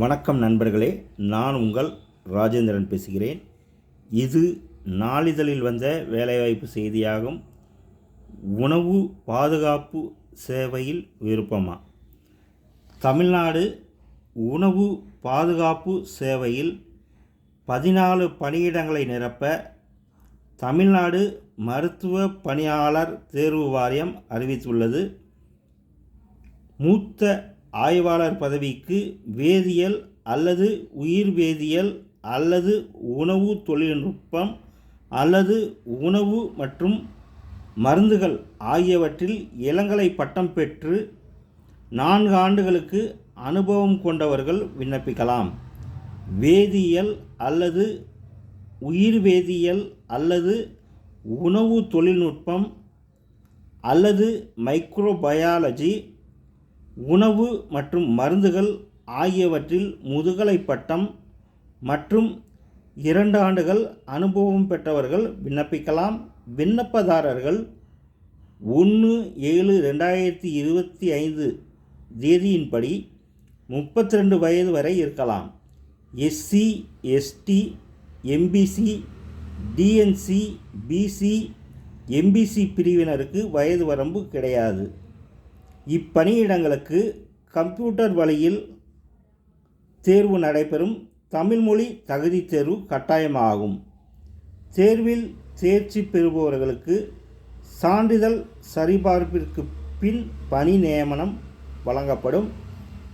வணக்கம் நண்பர்களே, நான் உங்கள் ராஜேந்திரன் பேசுகிறேன். இது நாளிதழில் வந்த வேலைவாய்ப்பு செய்தியாகும். உணவு பாதுகாப்பு சேவையில் விருப்பமா? தமிழ்நாடு உணவு பாதுகாப்பு சேவையில் 14 பணியிடங்களை நிரப்ப தமிழ்நாடு மருத்துவ பணியாளர் தேர்வு வாரியம் அறிவித்துள்ளது. மூத்த ஆய்வாளர் பதவிக்கு வேதியியல் அல்லது உயிர் வேதியியல் அல்லது உணவு தொழில்நுட்பம் அல்லது உணவு மற்றும் மருந்துகள் ஆகியவற்றில் இளங்கலை பட்டம் பெற்று 4 ஆண்டுகளுக்கு அனுபவம் கொண்டவர்கள் விண்ணப்பிக்கலாம். வேதியியல் அல்லது உயிர் வேதியியல் அல்லது உணவு தொழில்நுட்பம் அல்லது மைக்ரோபயாலஜி, உணவு மற்றும் மருந்துகள் ஆகியவற்றில் முதுகலை பட்டம் மற்றும் 2 ஆண்டுகள் அனுபவம் பெற்றவர்கள் விண்ணப்பிக்கலாம். விண்ணப்பதாரர்கள் 1/7/2025 தேதியின்படி 32 வயது வரை இருக்கலாம். SC, ST, MBC, DNC, BC, MBC பிரிவினருக்கு வயது வரம்பு கிடையாது. இப்பணியிடங்களுக்கு கம்ப்யூட்டர் வழியில் தேர்வு நடைபெறும். தமிழ் மொழி தகுதி தேர்வு கட்டாயமாகும். தேர்வில் தேர்ச்சி பெறுபவர்களுக்கு சான்றிதழ் சரிபார்ப்பிற்கு பின் பணி நியமனம் வழங்கப்படும்.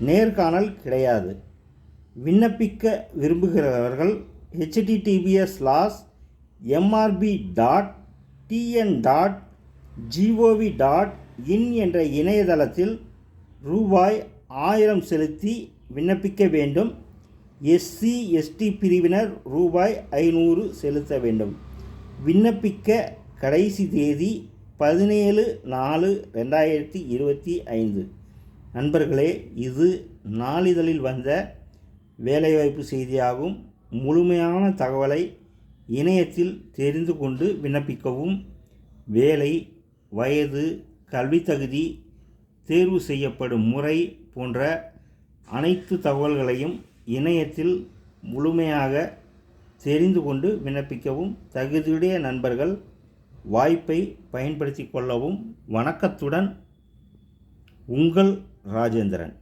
நேர்காணல் கிடையாது. விண்ணப்பிக்க விரும்புகிறவர்கள் https://mrb.tn.gov.in என்ற இணையதளத்தில் ரூபாய் 1000 செலுத்தி விண்ணப்பிக்க வேண்டும். எஸ்சி, எஸ்டி பிரிவினர் ரூபாய் 500 செலுத்த வேண்டும். விண்ணப்பிக்க கடைசி தேதி 17/4/2025. நண்பர்களே, இது நாளிதழில் வந்த வேலைவாய்ப்பு செய்தியாகும். முழுமையான தகவலை இணையத்தில் தெரிந்து கொண்டு விண்ணப்பிக்கவும். வேலை, வயது, கல்வி தகுதி, தேர்வு செய்யப்படும் முறை போன்ற அனைத்து தகவல்களையும் இணையத்தில் முழுமையாக தெரிந்து கொண்டு விண்ணப்பிக்கவும். தகுதியுடைய நண்பர்கள் வாய்ப்பை பயன்படுத்தி கொள்ளவும். வணக்கத்துடன் உங்கள் ராஜேந்திரன்.